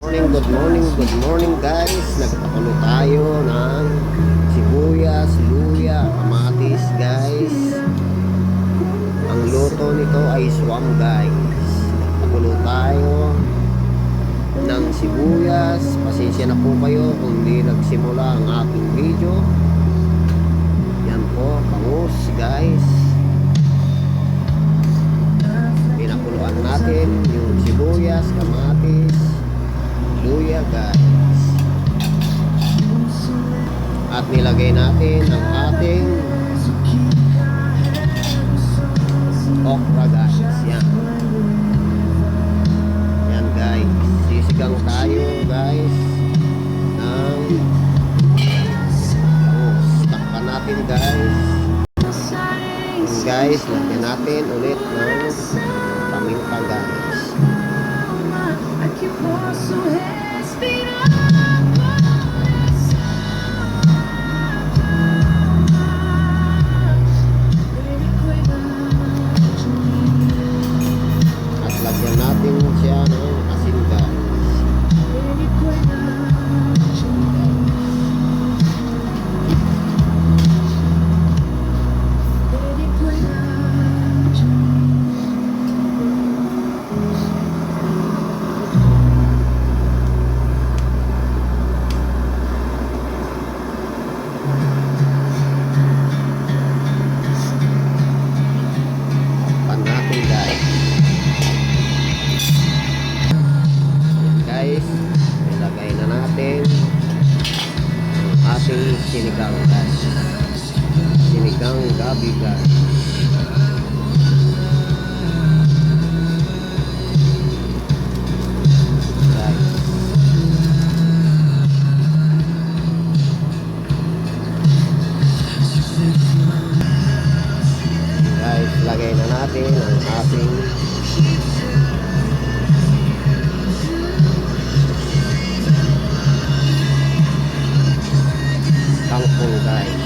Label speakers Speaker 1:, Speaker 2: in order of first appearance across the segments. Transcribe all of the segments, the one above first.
Speaker 1: Good morning guys. Nagpakulo tayo ng sibuyas, luya, kamatis guys. Ang luto nito ay swam guys. Nagpakulo tayo ng sibuyas. Pasensya na po kayo kung hindi nagsimula ang aking video. Yan po, bangus guys. Pinakuluan natin yung sibuyas, kamatis, luya guys, at nilagay natin ang ating okra guys. Yan guys, sisigang tayo guys ng takpan natin guys. Guys, lagyan natin ulit ng paminta guys. At lagyan natin siya ng asin guys. Ilagay na natin ang ating sinigang guys. Sinigang gabi guys. Guys, lagay na natin ang ating kangkong guys.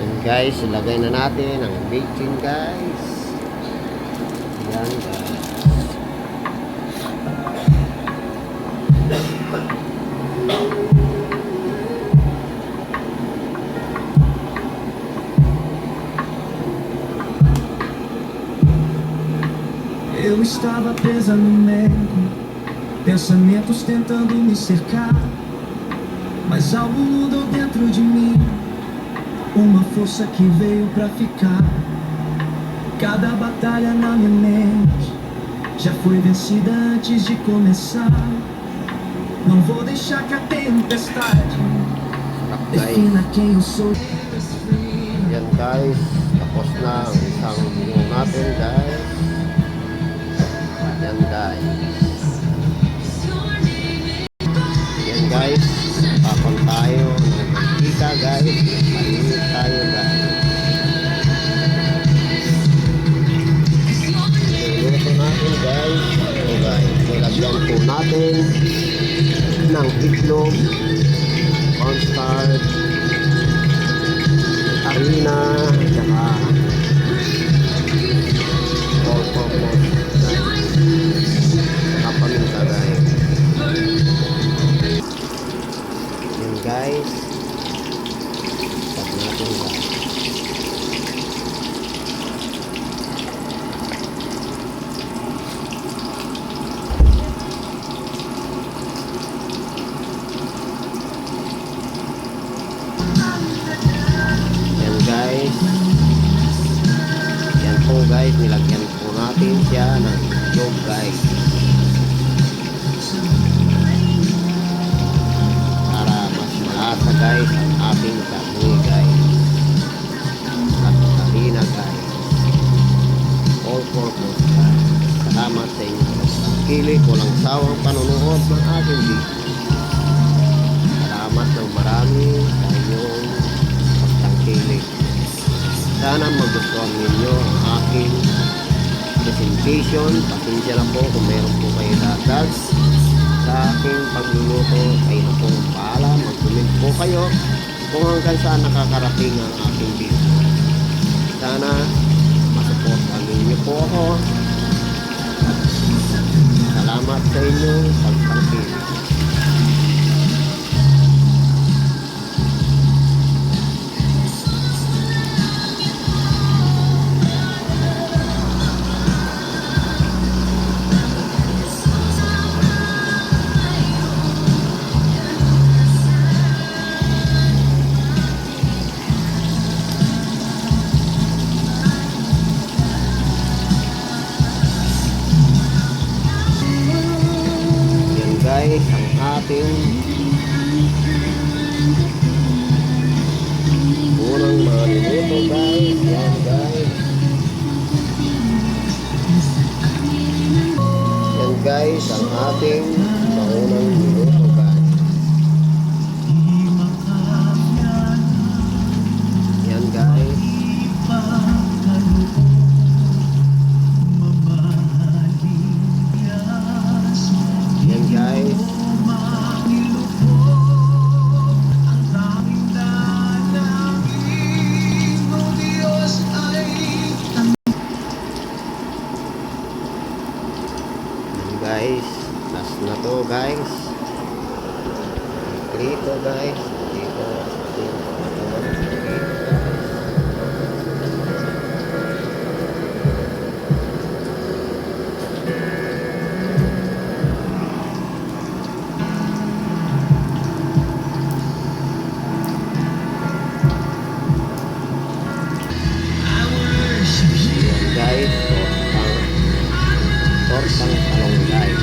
Speaker 1: And guys, ilagay na natin ang bacon guys. Yan guys.
Speaker 2: Eu estava presa no medo, pensamentos tentando me cercar, mas algo mudou dentro de mim, uma força que veio pra ficar. Cada batalha na minha mente já foi vencida antes de começar. Não vou deixar que a tempestade defina quem eu sou.
Speaker 1: Yan guys, tapos na ang isang video natin guys. Yan guys. Yan guys, pakon tayo ng mantika guys. Malinit tayo guys. Niluluto natin guys. Ito guys, nilagyan po natin ng itlog, cornstarch, harina, saka all-purpose paminta guys. Yan guys, tag natin guys. Yan guys, yan po guys, nilagyan po natin siya ng itlog guys. Malasa guys ang ating karne guys at harina guys, all purpose guys. Salamat sa inyo pagkikilig, walang sawang panonood ng aking video. Salamat ng marami sa inyong pagtangkilig. Sana magustuhan ninyo ang aking presentation. Pasensya na po kung meron po kayo na aking pagluluto. Kayo na pong paalam. Mag-comment po kayo kung hanggang saan nakakarating ang aking video. Sana masuportahan ninyo po ako. Salamat sa inyong pagtangkilik. Yan guys, ang ating unang mga minuto guys. Yan guys. Yan guys, ang ating maunang minuto guys. Yan guys. Yan guys. Guys, last na to guys. Dito guys, dito. Guys, tortang talong guys.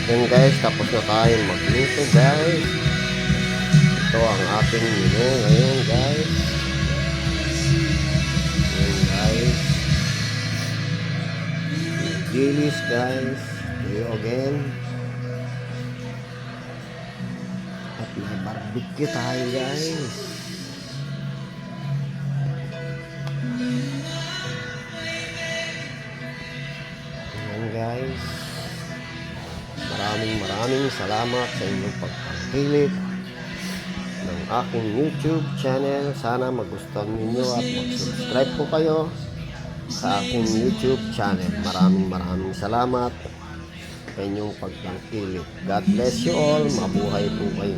Speaker 1: Yan guys, tapos na tayo magluto guys. Ito ang ating menu ngayon guys. Yan guys. Dilis guys. Here again. At may barbecue tayo guys. Yan guys. Maraming salamat sa inyong pagtangkilik ng aking YouTube channel. Sana magustuhan ninyo at mag-subscribe po kayo sa aking YouTube channel. Maraming salamat sa inyong pagtangkilik. God bless you all. Mabuhay po kayo.